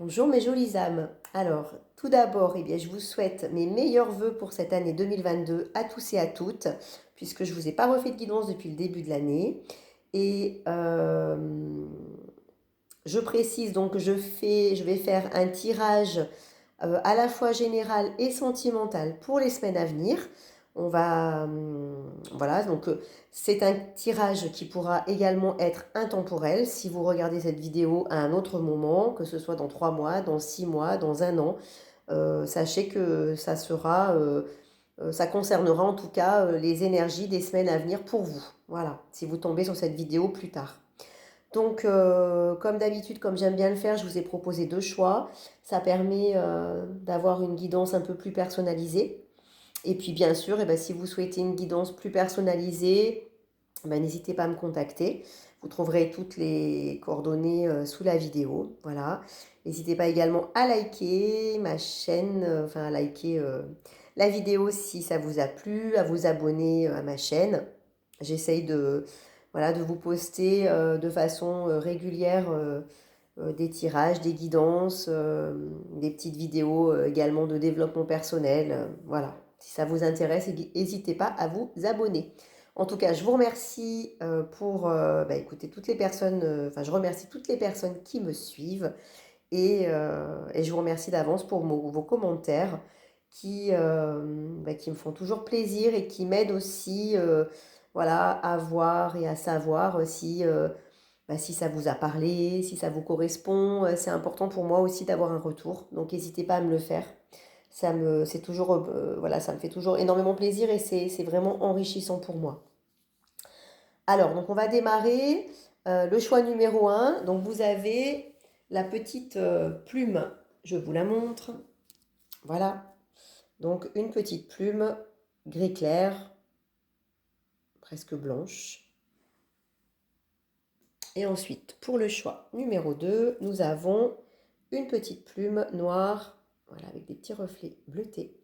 Bonjour mes jolies âmes. Alors, tout d'abord, eh bien, je vous souhaite mes meilleurs vœux pour cette année 2022 à tous et à toutes, puisque je ne vous ai pas refait de guidance depuis le début de l'année. Et je précise donc que je vais faire un tirage à la fois général et sentimental pour les semaines à venir. On va, voilà, donc c'est un tirage qui pourra également être intemporel si vous regardez cette vidéo à un autre moment, que ce soit dans 3 mois, dans 6 mois, dans un an. Sachez que ça sera, ça concernera en tout cas les énergies des semaines à venir pour vous. Voilà, si vous tombez sur cette vidéo plus tard. Donc, comme d'habitude, comme j'aime bien le faire, je vous ai proposé deux choix. Ça permet d'avoir une guidance un peu plus personnalisée. Et puis, bien sûr, eh ben, si vous souhaitez une guidance plus personnalisée, ben, n'hésitez pas à me contacter. Vous trouverez toutes les coordonnées sous la vidéo. Voilà. N'hésitez pas également à liker ma chaîne, enfin à liker la vidéo si ça vous a plu, à vous abonner à ma chaîne. J'essaye de, voilà, de vous poster de façon régulière des tirages, des guidances, des petites vidéos également de développement personnel. Voilà. Si ça vous intéresse, n'hésitez pas à vous abonner. En tout cas, je vous remercie pour écouter toutes les personnes, enfin je remercie toutes les personnes qui me suivent et je vous remercie d'avance pour vos commentaires qui me font toujours plaisir et qui m'aident aussi voilà, à voir et à savoir si ça vous a parlé, si ça vous correspond. C'est important pour moi aussi d'avoir un retour, donc n'hésitez pas à me le faire. C'est toujours, voilà, ça me fait toujours énormément plaisir et c'est vraiment enrichissant pour moi. Alors, donc on va démarrer. Le choix numéro un. Donc vous avez la petite plume. Je vous la montre. Voilà. Donc une petite plume gris clair, presque blanche. Et ensuite, pour le choix numéro 2, nous avons une petite plume noire, voilà, avec des petits reflets bleutés.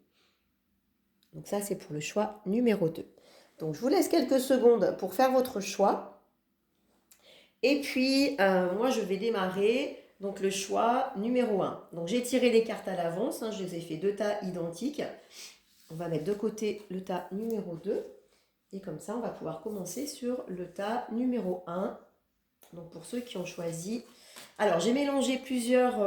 Donc ça, c'est pour le choix numéro 2. Donc je vous laisse quelques secondes pour faire votre choix. Et puis, moi, je vais démarrer donc le choix numéro 1. Donc j'ai tiré les cartes à l'avance, je les ai fait deux tas identiques. On va mettre de côté le tas numéro 2. Et comme ça, on va pouvoir commencer sur le tas numéro 1. Donc pour ceux qui ont choisi. Alors j'ai mélangé plusieurs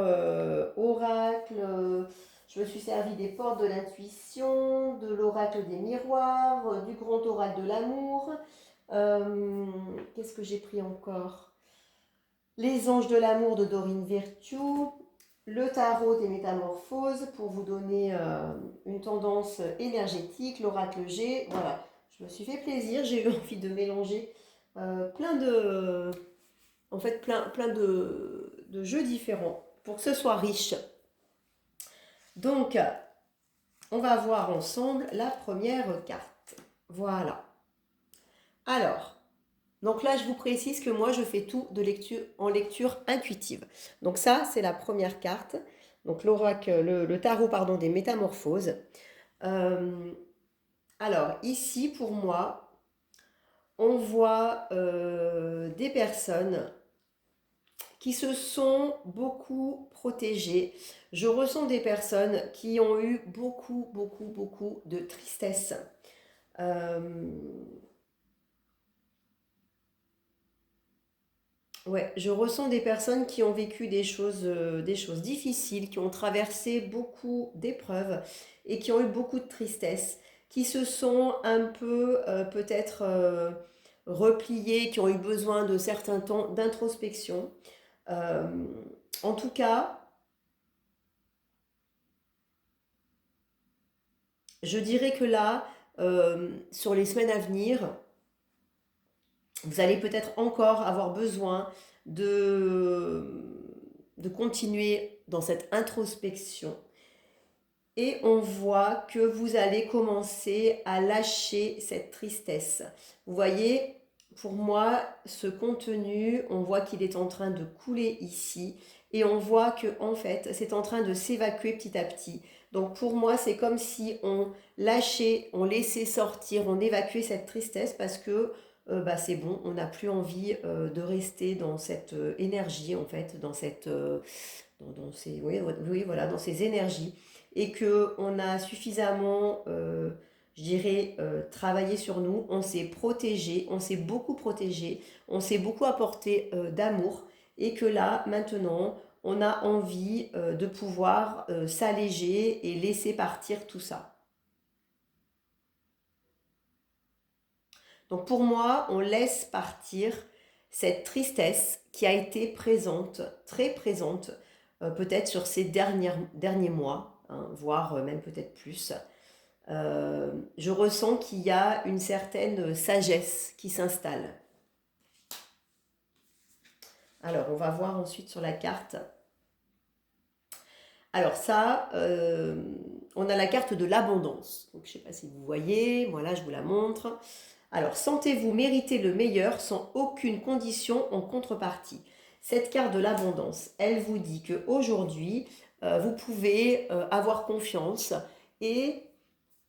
oracles. Je me suis servi des portes de l'intuition, de l'oracle des miroirs, du grand oracle de l'amour. Qu'est-ce que j'ai pris encore? Les anges de l'amour de Dorine Virtue. Le tarot des métamorphoses pour vous donner une tendance énergétique. L'oracle G. Voilà, je me suis fait plaisir. J'ai eu envie de mélanger plein de en fait plein de jeux différents pour que ce soit riche. Donc, on va voir ensemble la première carte. Voilà. Alors, donc là, je vous précise que moi, je fais tout en lecture intuitive. Donc ça, c'est la première carte. Donc l'oracle, le tarot, pardon, des métamorphoses. Alors ici, pour moi, on voit des personnes qui se sont beaucoup protégées. Je ressens des personnes qui ont eu beaucoup de tristesse. Ouais, je ressens des personnes qui ont vécu des choses difficiles, qui ont traversé beaucoup d'épreuves et qui ont eu beaucoup de tristesse, qui se sont un peu peut-être repliées, qui ont eu besoin de certains temps d'introspection. Euh, En tout cas, je dirais que là, sur les semaines à venir, vous allez peut-être encore avoir besoin de, de continuer dans cette introspection. Et on voit que vous allez commencer à lâcher cette tristesse. Vous voyez, pour moi, ce contenu, on voit qu'il est en train de couler ici. Et on voit que en fait, c'est en train de s'évacuer petit à petit. Donc pour moi, c'est comme si on lâchait, on laissait sortir, on évacuait cette tristesse parce que bah, c'est bon, on n'a plus envie de rester dans cette énergie, en fait, dans ces, oui, oui, voilà, dans ces énergies, et que on a suffisamment, je dirais, travaillé sur nous, on s'est protégé, on s'est beaucoup protégé, on s'est beaucoup apporté d'amour, et que là, maintenant, on a envie de pouvoir s'alléger et laisser partir tout ça. Donc pour moi, on laisse partir cette tristesse qui a été présente, très présente, peut-être sur ces derniers mois, hein, voire même peut-être plus. Je ressens qu'il y a une certaine sagesse qui s'installe. Alors, on va voir ensuite sur la carte. Alors ça, on a la carte de l'abondance. Donc, je ne sais pas si vous voyez, voilà, je vous la montre. Alors, sentez-vous mériter le meilleur sans aucune condition en contrepartie. Cette carte de l'abondance, elle vous dit qu'aujourd'hui, vous pouvez avoir confiance et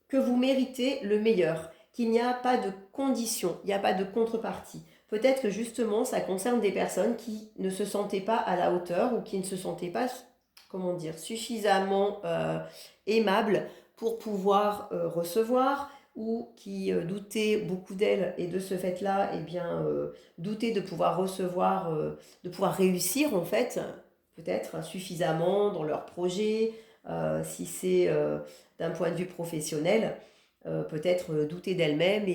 que vous méritez le meilleur, qu'il n'y a pas de condition, il n'y a pas de contrepartie. Peut-être que justement, ça concerne des personnes qui ne se sentaient pas à la hauteur ou qui ne se sentaient pas, comment dire, suffisamment aimables pour pouvoir recevoir, ou qui doutaient beaucoup d'elles et de ce fait-là, eh bien, doutaient de pouvoir recevoir, de pouvoir réussir en fait, peut-être suffisamment dans leur projet, si c'est d'un point de vue professionnel, peut-être douter d'elles-mêmes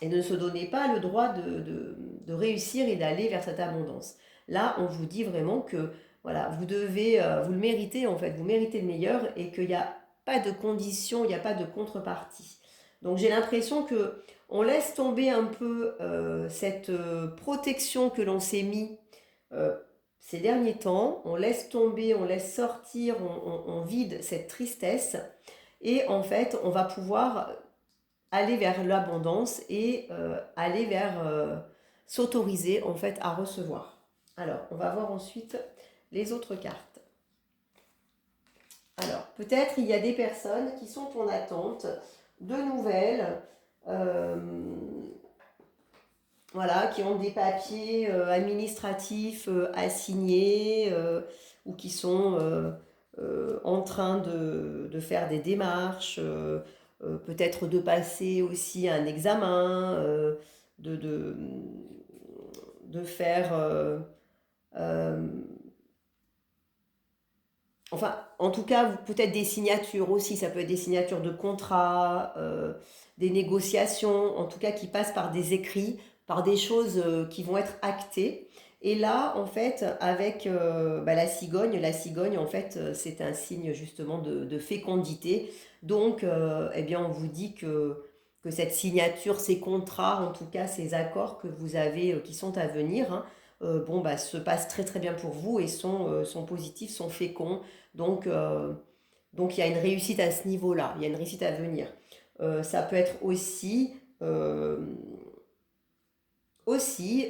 et ne se donner pas le droit de réussir et d'aller vers cette abondance. Là, on vous dit vraiment que voilà, vous devez, vous le méritez en fait, vous méritez le meilleur et qu'il n'y a pas de condition, il n'y a pas de contrepartie. Donc j'ai l'impression que on laisse tomber un peu cette protection que l'on s'est mis euh, ces derniers temps, on laisse tomber, on laisse sortir, on vide cette tristesse et en fait on va pouvoir aller vers l'abondance et aller vers s'autoriser en fait à recevoir. Alors on va voir ensuite les autres cartes. Alors peut-être il y a des personnes qui sont en attente de nouvelles, euh, voilà, qui ont des papiers administratifs à signer ou qui sont en train de faire des démarches, peut-être de passer aussi un examen, de, de, de faire... euh, enfin, en tout cas, peut-être des signatures aussi, ça peut être des signatures de contrats, des négociations, en tout cas qui passent par des écrits, par des choses qui vont être actées. Et là, en fait, avec bah, la cigogne, en fait, c'est un signe justement de fécondité. Donc, eh bien, on vous dit que cette signature, ces contrats, en tout cas, ces accords que vous avez, qui sont à venir, hein, bon, bah, se passent très très bien pour vous et sont positifs, sont féconds. Donc, donc il y a une réussite à ce niveau-là, il y a une réussite à venir. Ça peut être aussi,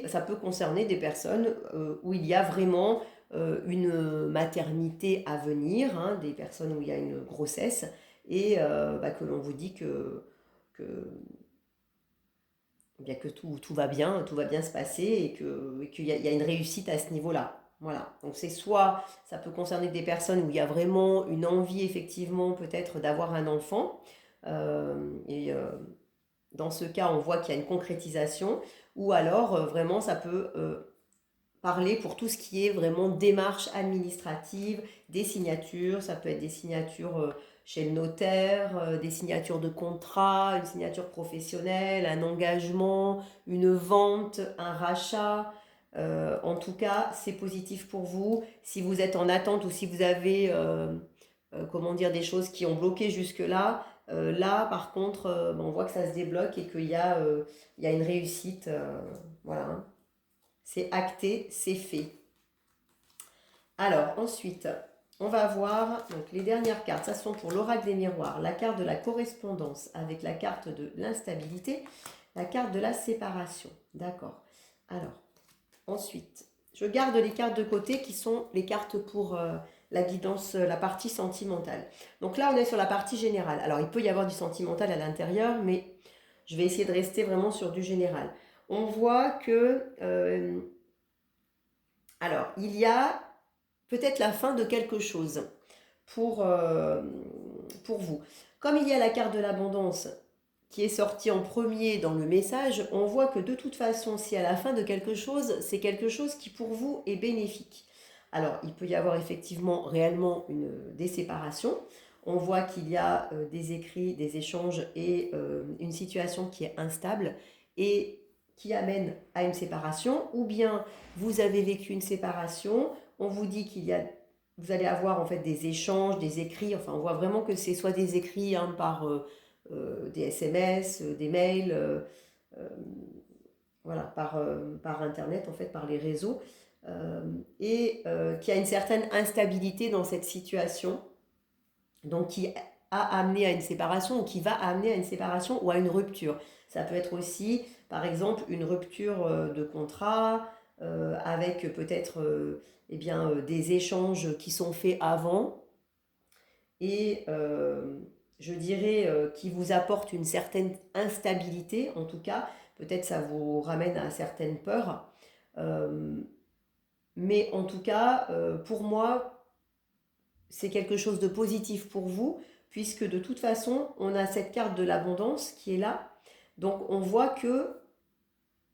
ça peut concerner des personnes où il y a vraiment une maternité à venir, hein, des personnes où il y a une grossesse, et bah, que l'on vous dit que, eh bien que tout tout va bien se passer et qu'il y a une réussite à ce niveau-là. Voilà, donc c'est soit ça peut concerner des personnes où il y a vraiment une envie effectivement peut-être d'avoir un enfant, et dans ce cas on voit qu'il y a une concrétisation, ou alors vraiment ça peut parler pour tout ce qui est vraiment démarche administrative, des signatures, ça peut être des signatures chez le notaire, des signatures de contrat, une signature professionnelle, un engagement, une vente, un rachat. En tout cas, c'est positif pour vous. Si vous êtes en attente ou si vous avez, comment dire, des choses qui ont bloqué jusque-là, là, par contre, on voit que ça se débloque et il y a une réussite. Voilà, hein. C'est acté, c'est fait. Alors, ensuite, on va voir donc, les dernières cartes. Ça sont pour l'oracle des miroirs. La carte de la correspondance avec la carte de l'instabilité, la carte de la séparation. D'accord. Alors, ensuite, je garde les cartes de côté qui sont les cartes pour la guidance, la partie sentimentale. Donc là, on est sur la partie générale. Alors, il peut y avoir du sentimental à l'intérieur, mais Je vais essayer de rester vraiment sur du général. On voit que, alors, il y a peut-être la fin de quelque chose pour, euh, pour vous. Comme il y a la carte de l'abondance qui est sortie en premier dans le message, on voit que de toute façon, si à la fin de quelque chose, c'est quelque chose qui pour vous est bénéfique. Alors, il peut y avoir effectivement réellement des séparations. On voit qu'il y a des écrits, des échanges et une situation qui est instable et qui amène à une séparation. Ou bien vous avez vécu une séparation, on vous dit vous allez avoir en fait des échanges, des écrits. Enfin, on voit vraiment que c'est soit des écrits par des SMS, des mails, euh, voilà, par Internet, en fait, par les réseaux, et qui a une certaine instabilité dans cette situation, donc qui a amené à une séparation ou qui va amener à une séparation ou à une rupture. Ça peut être aussi, par exemple, une rupture de contrat avec peut-être des échanges qui sont faits avant et je dirais qui vous apporte une certaine instabilité, en tout cas, peut-être ça vous ramène à certaines peurs. Euh, mais en tout cas, pour moi, c'est quelque chose de positif pour vous, puisque de toute façon, on a cette carte de l'abondance qui est là. Donc on voit que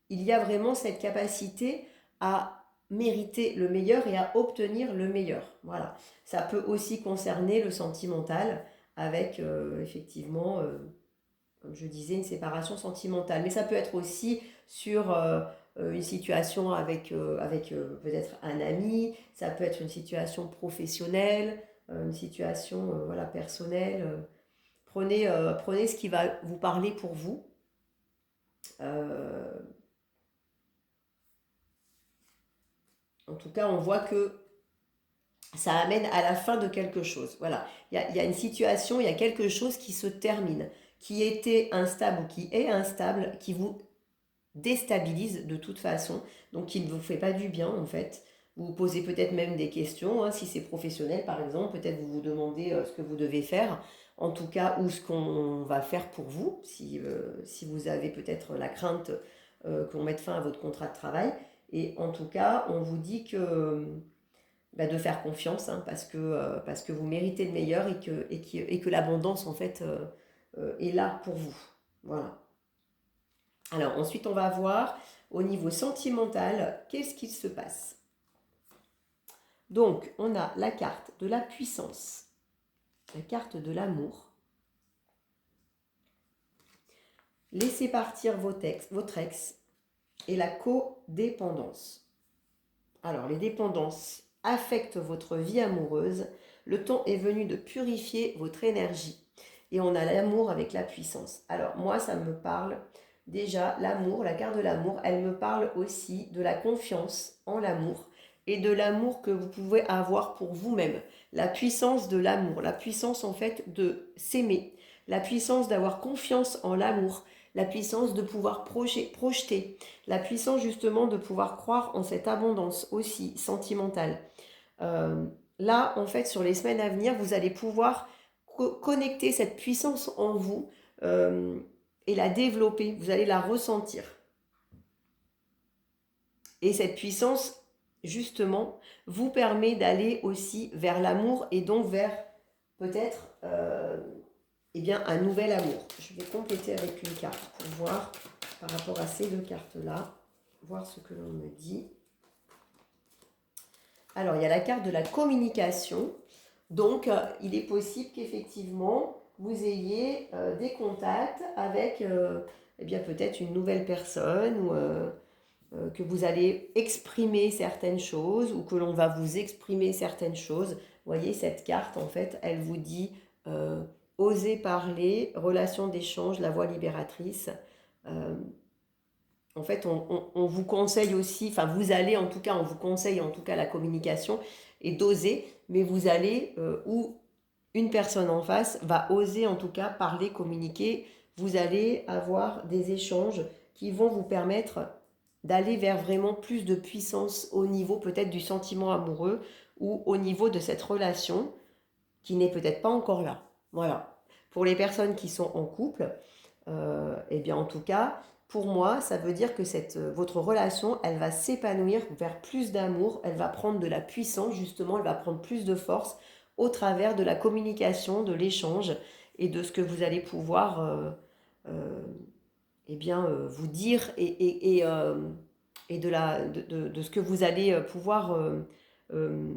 il y a vraiment cette capacité à mériter le meilleur et à obtenir le meilleur. Voilà. Ça peut aussi concerner le sentimental avec effectivement, comme je disais, une séparation sentimentale. Mais ça peut être aussi sur une situation avec peut-être un ami, ça peut être une situation professionnelle, une situation voilà, personnelle. Prenez ce qui va vous parler pour vous. Euh, En tout cas, on voit que ça amène à la fin de quelque chose. Voilà, il y a une situation, il y a quelque chose qui se termine, qui était instable ou qui est instable, qui vous déstabilise de toute façon, donc qui ne vous fait pas du bien en fait. Vous vous posez peut-être même des questions, hein, si c'est professionnel par exemple, peut-être vous vous demandez ce que vous devez faire, en tout cas, ou ce qu'on va faire pour vous, si vous avez peut-être la crainte qu'on mette fin à votre contrat de travail. Et en tout cas, on vous dit que de faire confiance, hein, parce que vous méritez le meilleur et que l'abondance en fait est là pour vous. Voilà. Alors ensuite, on va voir au niveau sentimental, qu'est-ce qu'il se passe. Donc, on a la carte de la puissance, la carte de l'amour. Laissez partir votre ex et la codépendance. Alors, les dépendances affectent votre vie amoureuse. Le temps est venu de purifier votre énergie. Et on a l'amour avec la puissance. Alors, moi, ça me parle déjà, l'amour, la carte de l'amour, elle me parle aussi de la confiance en l'amour et de l'amour que vous pouvez avoir pour vous-même. La puissance de l'amour, la puissance en fait de s'aimer, la puissance d'avoir confiance en l'amour, la puissance de pouvoir projeter, la puissance justement de pouvoir croire en cette abondance aussi sentimentale. Euh, Là, en fait, sur les semaines à venir, vous allez pouvoir connecter cette puissance en vous et la développer. Vous allez la ressentir. Et cette puissance, justement, vous permet d'aller aussi vers l'amour et donc vers peut-être un nouvel amour. Je vais compléter avec une carte pour voir par rapport à ces deux cartes-là, voir ce que l'on me dit. Alors, il y a la carte de la communication. Donc, il est possible qu'effectivement, vous ayez des contacts avec peut-être une nouvelle personne ou que vous allez exprimer certaines choses ou que l'on va vous exprimer certaines choses. Vous voyez, cette carte, en fait, elle vous dit oser parler, relation d'échange, la voie libératrice. En fait, on vous conseille aussi, enfin vous allez en tout cas, on vous conseille en tout cas la communication et d'oser, mais vous allez, ou une personne en face va oser en tout cas parler, communiquer, vous allez avoir des échanges qui vont vous permettre d'aller vers vraiment plus de puissance au niveau peut-être du sentiment amoureux ou au niveau de cette relation qui n'est peut-être pas encore là. Voilà. Pour les personnes qui sont en couple, eh bien en tout cas, pour moi, ça veut dire que votre relation, elle va s'épanouir vers plus d'amour, elle va prendre de la puissance, justement, elle va prendre plus de force au travers de la communication, de l'échange et de ce que vous allez pouvoir euh, eh bien, vous dire et de ce que vous allez pouvoir euh,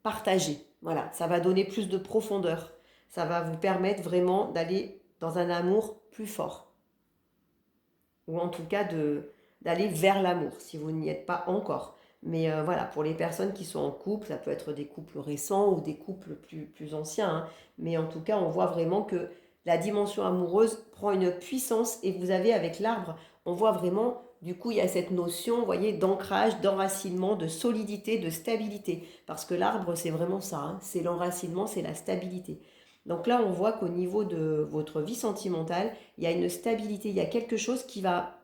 partager. Voilà, ça va donner plus de profondeur. Ça va vous permettre vraiment d'aller dans un amour plus fort. Ou en tout cas d'aller vers l'amour, si vous n'y êtes pas encore. Mais voilà, pour les personnes qui sont en couple, ça peut être des couples récents ou des couples plus anciens. Hein. Mais en tout cas, on voit vraiment que la dimension amoureuse prend une puissance. Et vous avez avec l'arbre, on voit vraiment, du coup, il y a cette notion, vous voyez, d'ancrage, d'enracinement, de solidité, de stabilité. Parce que l'arbre, c'est vraiment ça. Hein. C'est l'enracinement, c'est la stabilité. Donc là, on voit qu'au niveau de votre vie sentimentale, il y a une stabilité, il y a quelque chose qui va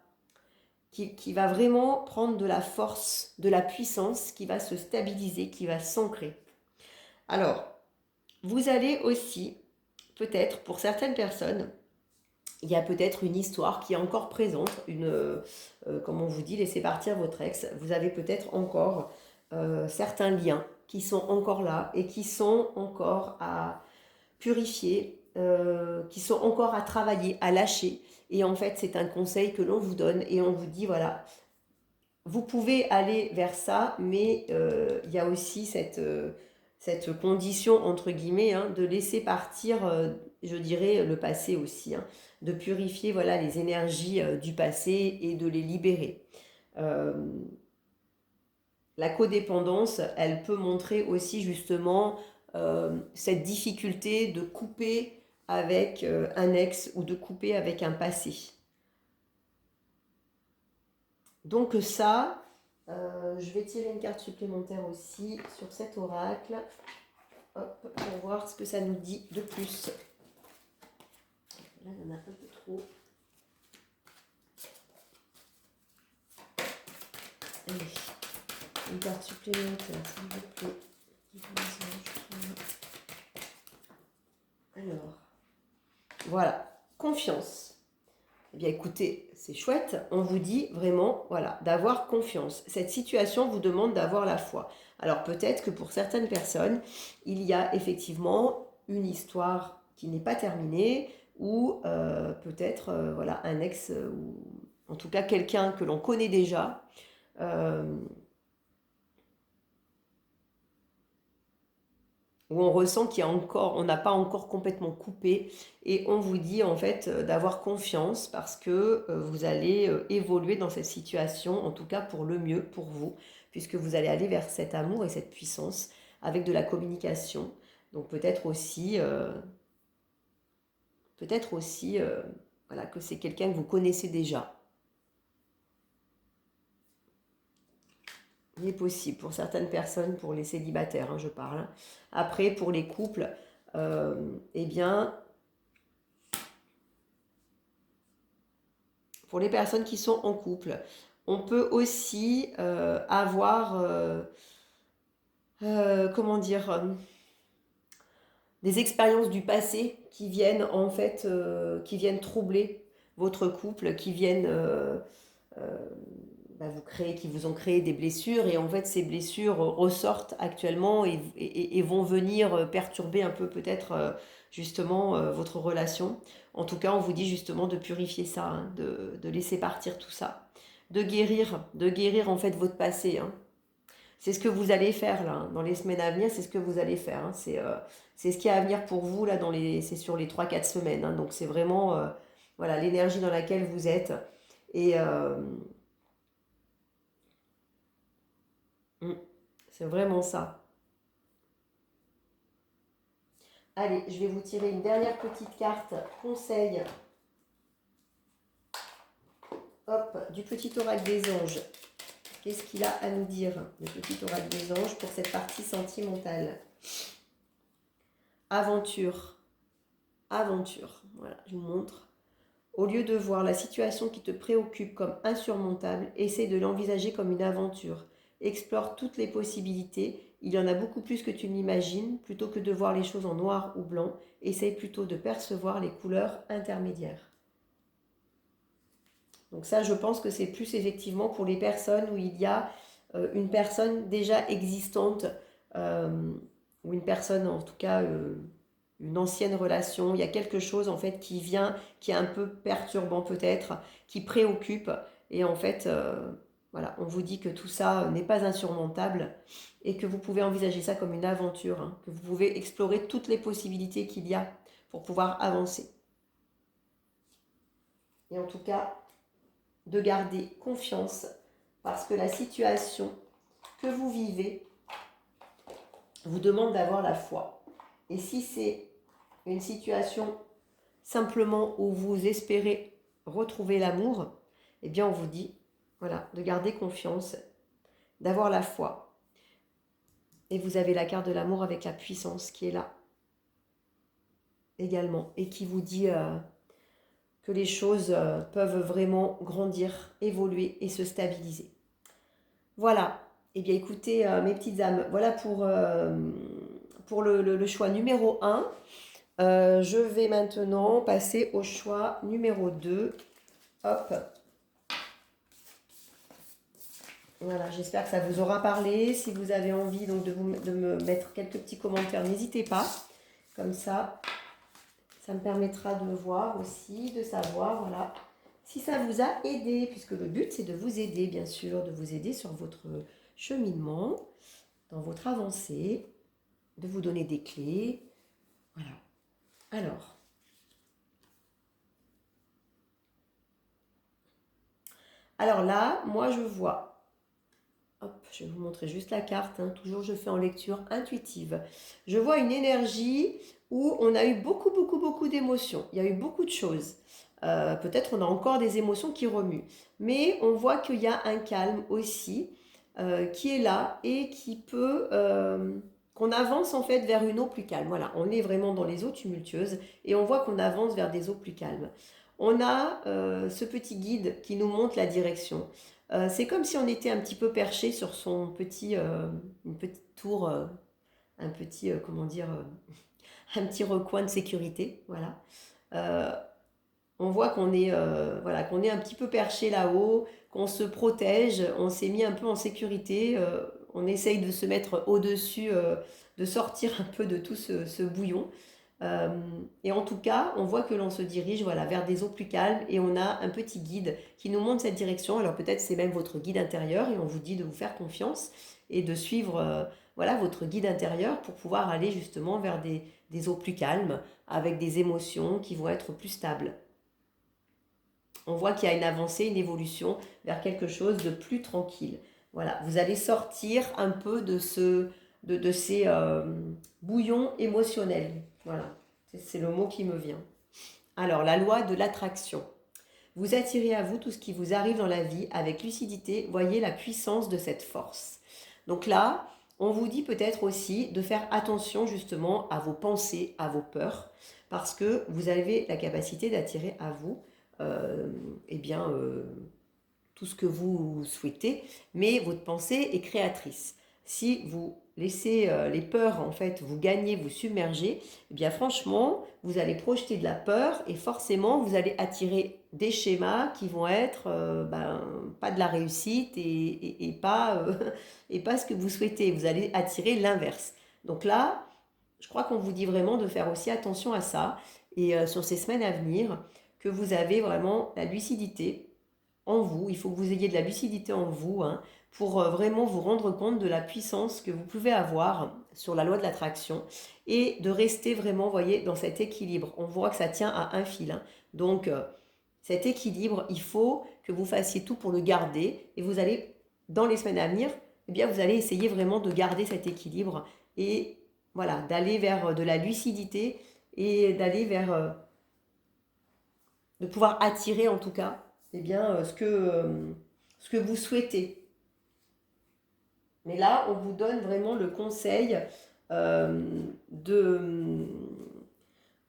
vraiment prendre de la force, de la puissance, qui va se stabiliser, qui va s'ancrer. Alors, vous allez aussi, peut-être pour certaines personnes, il y a peut-être une histoire qui est encore présente, comme on vous dit, laissez partir votre ex. Vous avez peut-être encore certains liens qui sont encore là et qui sont encore à purifier, qui sont encore à travailler, à lâcher. Et en fait, c'est un conseil que l'on vous donne et on vous dit, voilà, vous pouvez aller vers ça, mais il y a aussi cette condition, entre guillemets, hein, de laisser partir, je dirais, le passé aussi, hein, de purifier voilà, les énergies du passé et de les libérer. Euh, la codépendance, elle peut montrer aussi justement cette difficulté de couper avec un ex ou de couper avec un passé. Donc ça, je vais tirer une carte supplémentaire aussi sur cet oracle. Hop, pour voir ce que ça nous dit de plus. Là, il y en a un peu trop. Allez, une carte supplémentaire, s'il vous plaît. Alors, voilà, confiance. Eh bien écoutez, c'est chouette, on vous dit vraiment, voilà, d'avoir confiance. Cette situation vous demande d'avoir la foi. Alors peut-être que pour certaines personnes, il y a effectivement une histoire qui n'est pas terminée, ou peut-être voilà, un ex, ou en tout cas quelqu'un que l'on connaît déjà, euh, où on ressent qu'il y a encore, on n'a pas encore complètement coupé, et on vous dit en fait d'avoir confiance parce que vous allez évoluer dans cette situation, en tout cas pour le mieux pour vous, puisque vous allez aller vers cet amour et cette puissance avec de la communication. Donc peut-être aussi voilà, que c'est quelqu'un que vous connaissez déjà. Il est possible pour certaines personnes, pour les célibataires, hein, je parle. Après, pour les couples, eh bien, pour les personnes qui sont en couple, on peut aussi avoir, comment dire, des expériences du passé qui viennent en fait, qui viennent troubler votre couple, qui viennent qui vous ont créé des blessures, et en fait ces blessures ressortent actuellement et vont venir perturber un peu peut-être justement votre relation. En tout cas, on vous dit justement de purifier ça, hein, de laisser partir tout ça, de guérir en fait votre passé. Hein. C'est ce que vous allez faire là, hein, dans les semaines à venir, c'est ce que vous allez faire. Hein. C'est ce qui est à venir pour vous là, c'est sur les 3 4 semaines. Hein. Donc c'est vraiment voilà, l'énergie dans laquelle vous êtes. Et mm, c'est vraiment ça. Allez, je vais vous tirer une dernière petite carte conseil. Hop, du petit oracle des anges. Qu'est-ce qu'il a à nous dire, le petit oracle des anges, pour cette partie sentimentale? Aventure. Aventure. Voilà, je vous montre. Au lieu de voir la situation qui te préoccupe comme insurmontable, essaie de l'envisager comme une aventure. Explore toutes les possibilités. Il y en a beaucoup plus que tu n'imagines. Plutôt que de voir les choses en noir ou blanc, essaye plutôt de percevoir les couleurs intermédiaires. Donc ça, je pense que c'est plus effectivement pour les personnes où il y a une personne déjà existante, euh, ou une personne, en tout cas, une ancienne relation. Il y a quelque chose, en fait, qui vient, qui est un peu perturbant peut-être, qui préoccupe. Et en fait, voilà, on vous dit que tout ça n'est pas insurmontable et que vous pouvez envisager ça comme une aventure, hein, que vous pouvez explorer toutes les possibilités qu'il y a pour pouvoir avancer. Et en tout cas, de garder confiance parce que la situation que vous vivez vous demande d'avoir la foi. Et si c'est une situation simplement où vous espérez retrouver l'amour, eh bien on vous dit, voilà, de garder confiance, d'avoir la foi. Et vous avez la carte de l'amour avec la puissance qui est là également et qui vous dit que les choses peuvent vraiment grandir, évoluer et se stabiliser. Voilà. Eh bien écoutez mes petites âmes, voilà pour le choix numéro 1. Je vais maintenant passer au choix numéro 2. Hop. Voilà, j'espère que ça vous aura parlé. Si vous avez envie donc de me mettre quelques petits commentaires, n'hésitez pas. Comme ça me permettra de voir aussi, de savoir, voilà, si ça vous a aidé, puisque le but c'est de vous aider, bien sûr, de vous aider sur votre cheminement, dans votre avancée, de vous donner des clés. Voilà. Alors là, moi je vois, hop, je vais vous montrer juste la carte, hein, toujours je fais en lecture intuitive. Je vois une énergie où on a eu beaucoup d'émotions, il y a eu beaucoup de choses. Peut-être on a encore des émotions qui remuent, mais on voit qu'il y a un calme aussi qui est là et qui peut... qu'on avance en fait vers une eau plus calme. Voilà, on est vraiment dans les eaux tumultueuses et on voit qu'on avance vers des eaux plus calmes. On a ce petit guide qui nous montre la direction. C'est comme si on était un petit peu perché sur son petit, une petite tour, un petit, comment dire, un petit recoin de sécurité. Voilà. Euh, on voit qu'on est, voilà, qu'on est un petit peu perché là-haut, qu'on se protège, on s'est mis un peu en sécurité, on essaye de se mettre au-dessus, de sortir un peu de tout ce bouillon. Euh, et en tout cas, on voit que l'on se dirige voilà, vers des eaux plus calmes et on a un petit guide qui nous montre cette direction. Alors peut-être c'est même votre guide intérieur et on vous dit de vous faire confiance et de suivre voilà, votre guide intérieur pour pouvoir aller justement vers des eaux plus calmes avec des émotions qui vont être plus stables. On voit qu'il y a une avancée, une évolution vers quelque chose de plus tranquille. Voilà, vous allez sortir un peu de ces bouillons émotionnels. Voilà, c'est le mot qui me vient. Alors, la loi de l'attraction. Vous attirez à vous tout ce qui vous arrive dans la vie avec lucidité. Voyez la puissance de cette force. Donc là, on vous dit peut-être aussi de faire attention justement à vos pensées, à vos peurs, parce que vous avez la capacité d'attirer à vous euh, eh bien, tout ce que vous souhaitez, mais votre pensée est créatrice. Si vous laissez les peurs en fait vous gagner, vous submerger, eh bien franchement, vous allez projeter de la peur et forcément vous allez attirer des schémas qui vont être pas de la réussite et pas, et pas ce que vous souhaitez. Vous allez attirer l'inverse. Donc là, je crois qu'on vous dit vraiment de faire aussi attention à ça et sur ces semaines à venir, que vous avez vraiment la lucidité en vous. Il faut que vous ayez de la lucidité en vous hein, pour vraiment vous rendre compte de la puissance que vous pouvez avoir sur la loi de l'attraction et de rester vraiment, voyez, dans cet équilibre. On voit que ça tient à un fil. Hein. Donc, cet équilibre, il faut que vous fassiez tout pour le garder et vous allez, dans les semaines à venir, eh bien, vous allez essayer vraiment de garder cet équilibre et voilà, d'aller vers de la lucidité et d'aller vers de pouvoir attirer en tout cas eh bien, ce que vous souhaitez. Mais là, on vous donne vraiment le conseil de,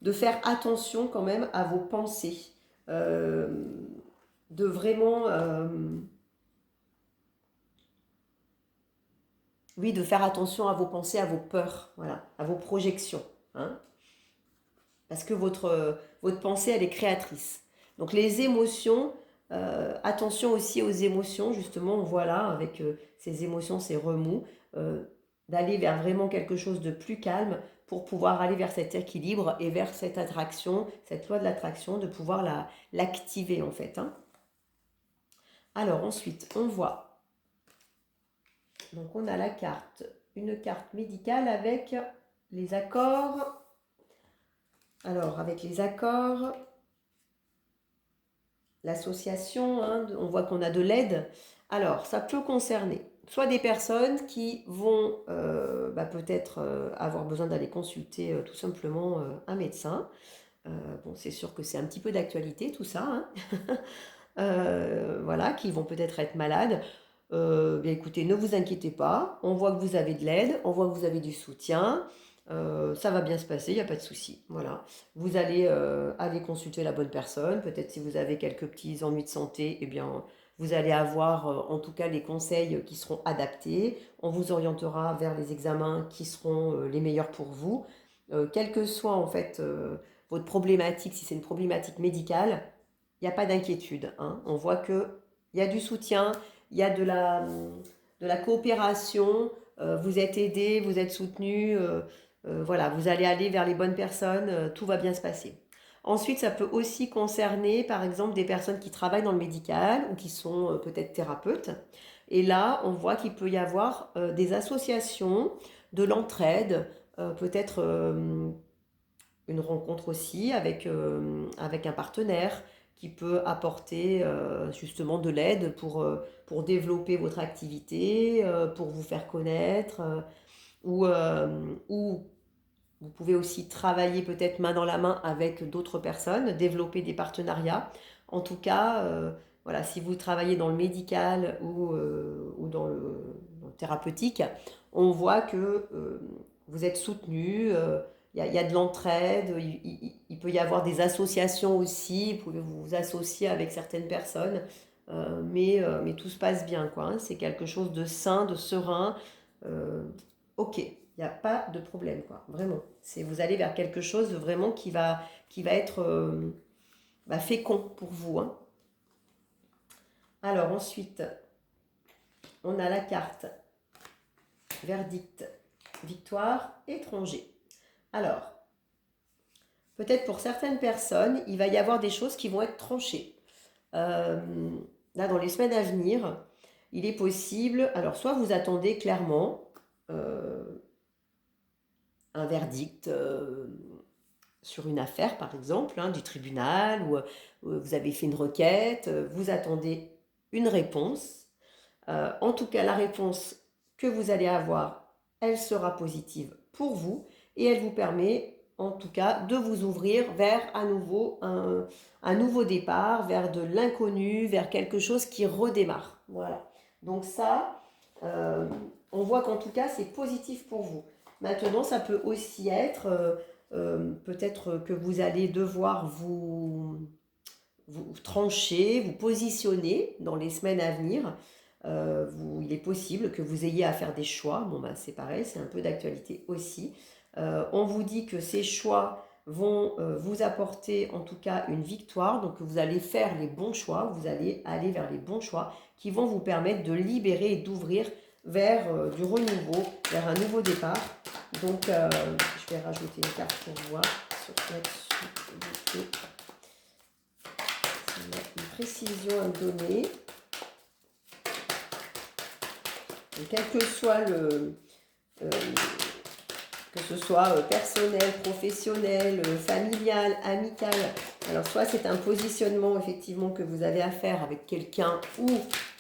de faire attention quand même à vos pensées. Euh, de vraiment... oui, de faire attention à vos pensées, à vos peurs, voilà, à vos projections. Hein, parce que votre pensée, elle est créatrice. Donc les émotions, Attention aussi aux émotions, justement, voilà, avec ces émotions, ces remous, d'aller vers vraiment quelque chose de plus calme pour pouvoir aller vers cet équilibre et vers cette attraction, cette loi de l'attraction, de pouvoir l'activer en fait, hein. Alors ensuite, on voit, donc on a la carte, une carte médicale avec les accords. Alors avec les accords, l'association, hein, on voit qu'on a de l'aide. Alors, ça peut concerner soit des personnes qui vont peut-être avoir besoin d'aller consulter tout simplement un médecin. Bon, c'est sûr que c'est un petit peu d'actualité tout ça, hein. Voilà, qui vont peut-être être malades. Bien écoutez, ne vous inquiétez pas, on voit que vous avez de l'aide, on voit que vous avez du soutien, ça va bien se passer, il n'y a pas de souci. Voilà. Vous allez aller consulter la bonne personne, peut-être si vous avez quelques petits ennuis de santé, eh bien, vous allez avoir en tout cas les conseils qui seront adaptés, on vous orientera vers les examens qui seront les meilleurs pour vous. Quelle que soit en fait votre problématique, si c'est une problématique médicale, il n'y a pas d'inquiétude, hein. On voit qu'il y a du soutien, il y a de la coopération, vous êtes aidé, vous êtes soutenu, voilà, vous allez aller vers les bonnes personnes, tout va bien se passer. Ensuite, ça peut aussi concerner, par exemple, des personnes qui travaillent dans le médical ou qui sont peut-être thérapeutes. Et là, on voit qu'il peut y avoir des associations, de l'entraide, peut-être une rencontre aussi avec un partenaire qui peut apporter justement de l'aide pour développer votre activité, pour vous faire connaître, ou vous pouvez aussi travailler peut-être main dans la main avec d'autres personnes, développer des partenariats. En tout cas, voilà, si vous travaillez dans le médical ou dans le thérapeutique, on voit que vous êtes soutenu, il y a de l'entraide, il peut y avoir des associations aussi, vous pouvez vous associer avec certaines personnes, mais tout se passe bien, quoi, hein. C'est quelque chose de sain, de serein. euh, ok, il n'y a pas de problème, quoi, vraiment. Vous allez vers quelque chose vraiment qui va être fécond pour vous, hein. Alors ensuite, on a la carte verdict, victoire, étranger. Alors, peut-être pour certaines personnes, il va y avoir des choses qui vont être tranchées. Euh, Là, dans les semaines à venir, il est possible, alors soit vous attendez clairement un verdict sur une affaire, par exemple, hein, du tribunal, ou vous avez fait une requête, vous attendez une réponse. En tout cas, la réponse que vous allez avoir, elle sera positive pour vous et elle vous permet, en tout cas, de vous ouvrir vers à nouveau un nouveau départ, vers de l'inconnu, vers quelque chose qui redémarre. Voilà. Donc ça, euh, on voit qu'en tout cas, c'est positif pour vous. Maintenant, ça peut aussi être peut-être que vous allez devoir vous trancher, vous positionner dans les semaines à venir. Il est possible que vous ayez à faire des choix. Bon, ben, c'est pareil, c'est un peu d'actualité aussi. On vous dit que ces choix vont vous apporter en tout cas une victoire, donc vous allez faire les bons choix, vous allez aller vers les bons choix qui vont vous permettre de libérer et d'ouvrir vers du renouveau, vers un nouveau départ. Donc je vais rajouter une carte pour voir sur là-dessus. Une précision à me donner. Donc, quel que soit que ce soit personnel, professionnel, familial, amical. Alors soit c'est un positionnement effectivement que vous avez à faire avec quelqu'un ou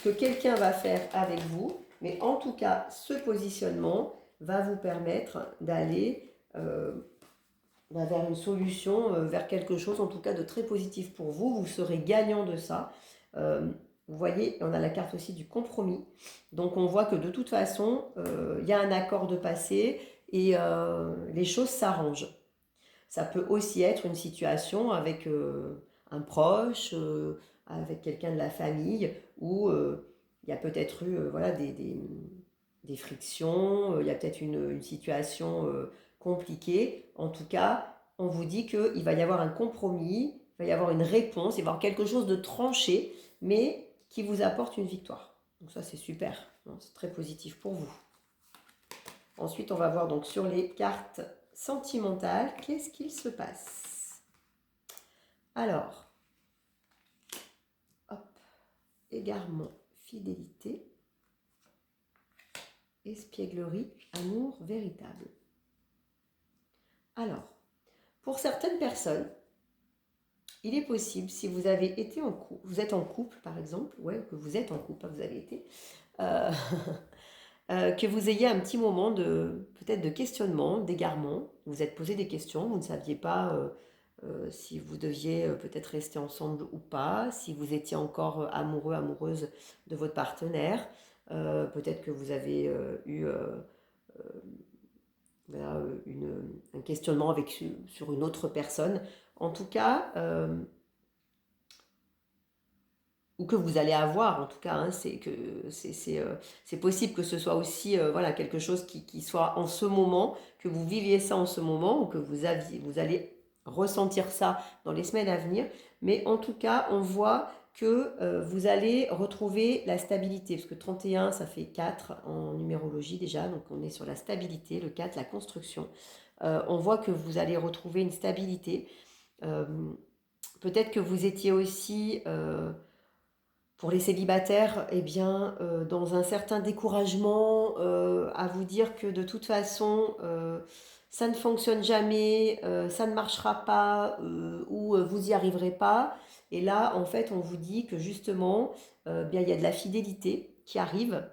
que quelqu'un va faire avec vous, mais en tout cas ce positionnement va vous permettre d'aller vers une solution, vers quelque chose en tout cas de très positif pour vous. Vous serez gagnant de ça. Vous voyez, on a la carte aussi du compromis. Donc on voit que de toute façon, il y a un accord de passé et les choses s'arrangent. Ça peut aussi être une situation avec un proche, avec quelqu'un de la famille, où il y a peut-être eu voilà, des frictions, il y a peut-être une situation compliquée. En tout cas, on vous dit qu'il va y avoir un compromis il va y avoir une réponse, il va y avoir quelque chose de tranché, mais qui vous apporte une victoire. Donc ça, c'est super, c'est très positif pour vous. Ensuite, on va voir donc sur les cartes sentimentales, qu'est-ce qu'il se passe? Alors, hop, égarement, fidélité, espièglerie, amour véritable. Alors, pour certaines personnes, il est possible, si vous avez été en couple, vous êtes en couple par exemple, ouais, que vous êtes en couple, vous avez été, euh, que vous ayez un petit moment de peut-être de questionnement, d'égarement. Vous vous êtes posé des questions, vous ne saviez pas si vous deviez peut-être rester ensemble ou pas, si vous étiez encore amoureux, amoureuse de votre partenaire. Peut-être que vous avez eu voilà, un questionnement sur une autre personne. En tout cas, ou que vous allez avoir en tout cas, hein, c'est possible que ce soit aussi voilà, quelque chose qui soit en ce moment, que vous viviez ça en ce moment, ou que vous allez ressentir ça dans les semaines à venir, mais en tout cas, on voit que vous allez retrouver la stabilité, parce que 31, ça fait 4 en numérologie déjà, donc on est sur la stabilité, le 4, la construction. On voit que vous allez retrouver une stabilité. Euh, Peut-être que vous étiez aussi pour les célibataires, eh bien, dans un certain découragement, à vous dire que de toute façon, ça ne fonctionne jamais, ça ne marchera pas, ou vous n'y arriverez pas. Et là, en fait, on vous dit que justement, bien, il y a de la fidélité qui arrive.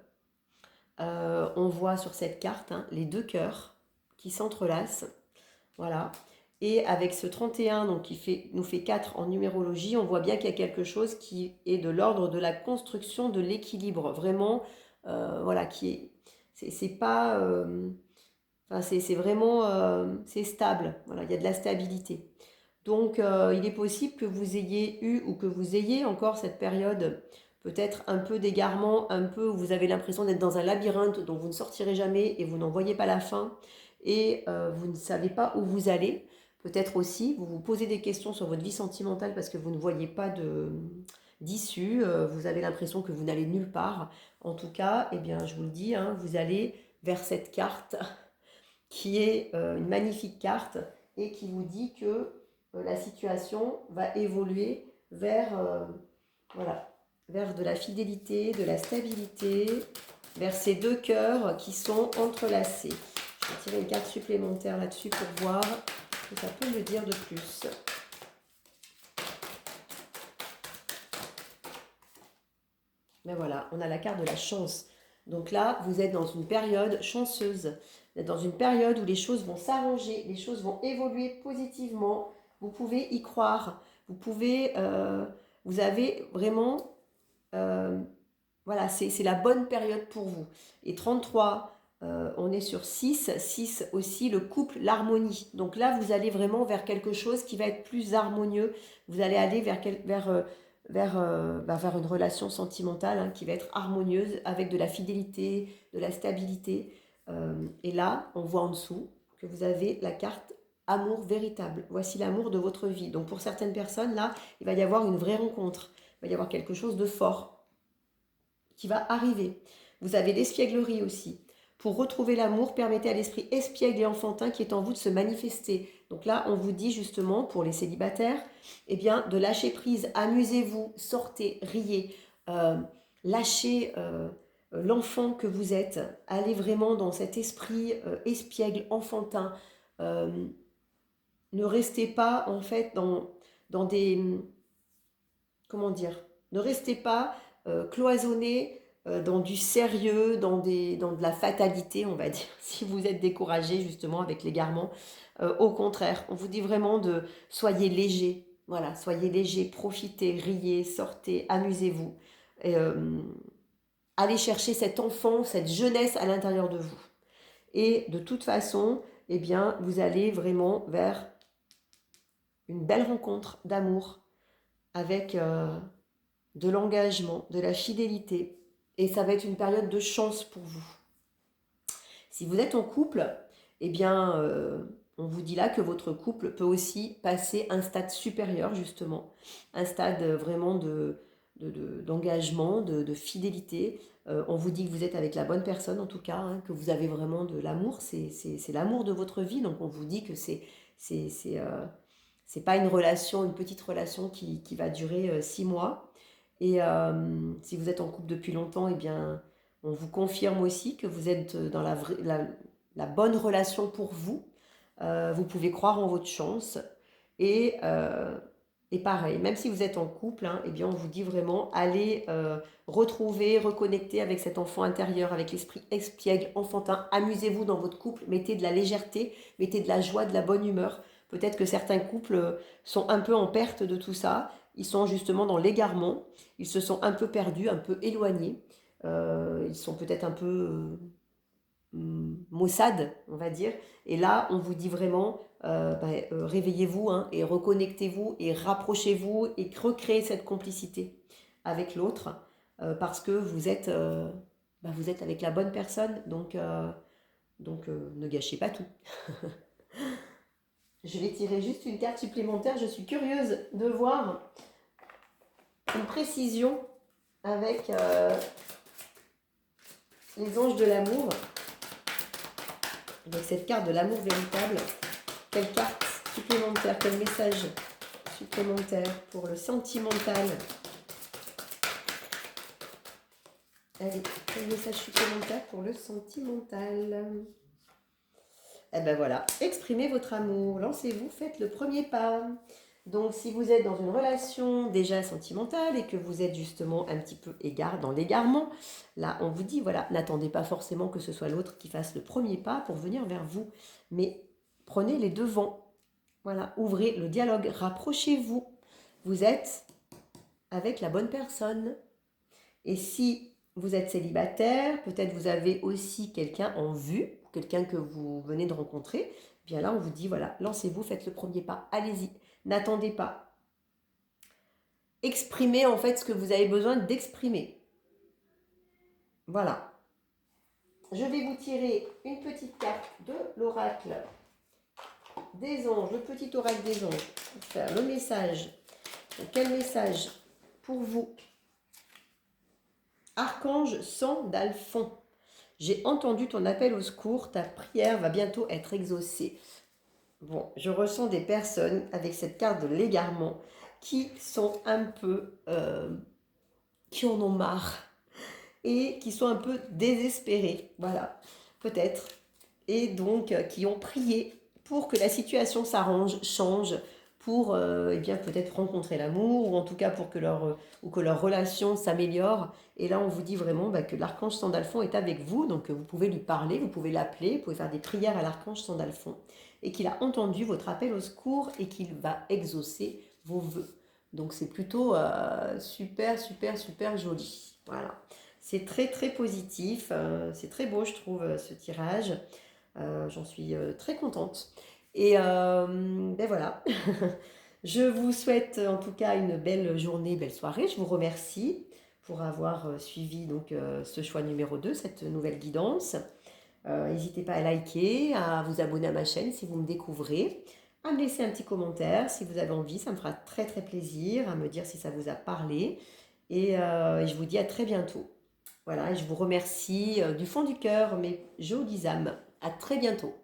On voit sur cette carte hein, les deux cœurs qui s'entrelacent. Voilà. Et avec ce 31, donc nous fait 4 en numérologie, on voit bien qu'il y a quelque chose qui est de l'ordre de la construction de l'équilibre. Vraiment, voilà, qui est. C'est pas. Enfin, c'est vraiment. C'est stable. Voilà, il y a de la stabilité. Donc, il est possible que vous ayez eu ou que vous ayez encore cette période peut-être un peu d'égarement, un peu où vous avez l'impression d'être dans un labyrinthe dont vous ne sortirez jamais et vous n'en voyez pas la fin et vous ne savez pas où vous allez. Peut-être aussi, vous vous posez des questions sur votre vie sentimentale parce que vous ne voyez pas d'issue, vous avez l'impression que vous n'allez nulle part. En tout cas, eh bien, je vous le dis, hein, vous allez vers cette carte qui est une magnifique carte et qui vous dit que la situation va évoluer vers, voilà, vers de la fidélité, de la stabilité, vers ces deux cœurs qui sont entrelacés. Je vais tirer une carte supplémentaire là-dessus pour voir ce que ça peut me dire de plus. Mais voilà, on a la carte de la chance. Donc là, vous êtes dans une période chanceuse. Vous êtes dans une période où les choses vont s'arranger, les choses vont évoluer positivement. Vous pouvez y croire. Vous avez vraiment, voilà, c'est la bonne période pour vous. Et 33, on est sur 6. 6 aussi, le couple, l'harmonie. Donc là, vous allez vraiment vers quelque chose qui va être plus harmonieux. Vous allez aller vers une relation sentimentale hein, qui va être harmonieuse avec de la fidélité, de la stabilité. Et là, on voit en dessous que vous avez la carte amour véritable. Voici l'amour de votre vie. Donc pour certaines personnes, là, il va y avoir une vraie rencontre. Il va y avoir quelque chose de fort qui va arriver. Vous avez l'espièglerie aussi. Pour retrouver l'amour, permettez à l'esprit espiègle et enfantin qui est en vous de se manifester. Donc là, on vous dit justement, pour les célibataires, eh bien, de lâcher prise, amusez-vous, sortez, riez, lâchez l'enfant que vous êtes, allez vraiment dans cet esprit espiègle, enfantin. Euh, Ne restez pas en fait dans des, comment dire, ne restez pas cloisonné dans du sérieux, dans de la fatalité, on va dire, si vous êtes découragé justement avec l'égarement. Au contraire, on vous dit vraiment de soyez léger, voilà, soyez léger, profitez, riez, sortez, amusez-vous. Et, allez chercher cet enfant, cette jeunesse à l'intérieur de vous. Et de toute façon, eh bien, vous allez vraiment vers une belle rencontre d'amour avec de l'engagement, de la fidélité. Et ça va être une période de chance pour vous. Si vous êtes en couple, eh bien, On vous dit là que votre couple peut aussi passer un stade supérieur, justement, un stade vraiment d'engagement, de fidélité. On vous dit que vous êtes avec la bonne personne, en tout cas, hein, que vous avez vraiment de l'amour, c'est l'amour de votre vie, donc on vous dit que c'est, c'est, euh, c'est pas une relation, une petite relation qui va durer 6 mois. Et si vous êtes en couple depuis longtemps, eh bien, on vous confirme aussi que vous êtes dans la bonne relation pour vous. Vous pouvez croire en votre chance. Et, euh, et pareil, même si vous êtes en couple, hein, eh bien, on vous dit vraiment, allez retrouver, reconnecter avec cet enfant intérieur, avec l'esprit espiègle, enfantin. Amusez-vous dans votre couple, mettez de la légèreté, mettez de la joie, de la bonne humeur. Peut-être que certains couples sont un peu en perte de tout ça. Ils sont justement dans l'égarement. Ils se sont un peu perdus, un peu éloignés. Ils sont peut-être un peu maussade, on va dire. Et là, on vous dit vraiment, réveillez-vous hein, et reconnectez-vous et rapprochez-vous et recréez cette complicité avec l'autre parce que vous êtes avec la bonne personne. Donc ne gâchez pas tout. Je vais tirer juste une carte supplémentaire. Je suis curieuse de voir une précision avec les anges de l'amour. Avec cette carte de l'amour véritable, quelle carte supplémentaire, quel message supplémentaire pour le sentimental? Allez, quel message supplémentaire pour le sentimental? Eh ben voilà, exprimez votre amour, lancez-vous, faites le premier pas. Donc si vous êtes dans une relation déjà sentimentale et que vous êtes justement un petit peu dans l'égarement, là on vous dit voilà, n'attendez pas forcément que ce soit l'autre qui fasse le premier pas pour venir vers vous, mais prenez les devants. Voilà, ouvrez le dialogue, rapprochez-vous. Vous êtes avec la bonne personne. Et si vous êtes célibataire, peut-être vous avez aussi quelqu'un en vue, quelqu'un que vous venez de rencontrer, bien là on vous dit voilà, lancez-vous, faites le premier pas, allez-y, n'attendez pas. Exprimez en fait ce que vous avez besoin d'exprimer. Voilà. Je vais vous tirer une petite carte de l'oracle des anges, le petit oracle des anges, pour faire le message. Donc, quel message pour vous? Archange Sandalphon. J'ai entendu ton appel au secours, ta prière va bientôt être exaucée. Bon, je ressens des personnes avec cette carte de l'égarement qui sont un peu, qui en ont marre et qui sont un peu désespérées, voilà, peut-être, et donc qui ont prié pour que la situation s'arrange, change, pour eh bien peut-être rencontrer l'amour, ou en tout cas pour que leur relation s'améliore. Et là, on vous dit vraiment que l'archange Sandalphon est avec vous, donc vous pouvez lui parler, vous pouvez l'appeler, vous pouvez faire des prières à l'archange Sandalphon, et qu'il a entendu votre appel au secours et qu'il va exaucer vos vœux. Donc c'est plutôt super, super, super joli. Voilà. C'est très, très positif. C'est très beau, je trouve, ce tirage. J'en suis très contente. Et ben voilà. Je vous souhaite en tout cas une belle journée, belle soirée. Je vous remercie pour avoir suivi donc ce choix numéro 2, cette nouvelle guidance. N'hésitez pas à liker, à vous abonner à ma chaîne si vous me découvrez, à me laisser un petit commentaire si vous avez envie, ça me fera très très plaisir, à me dire si ça vous a parlé. Et je vous dis à très bientôt. Voilà, et je vous remercie du fond du cœur, mes jolies âmes. À très bientôt.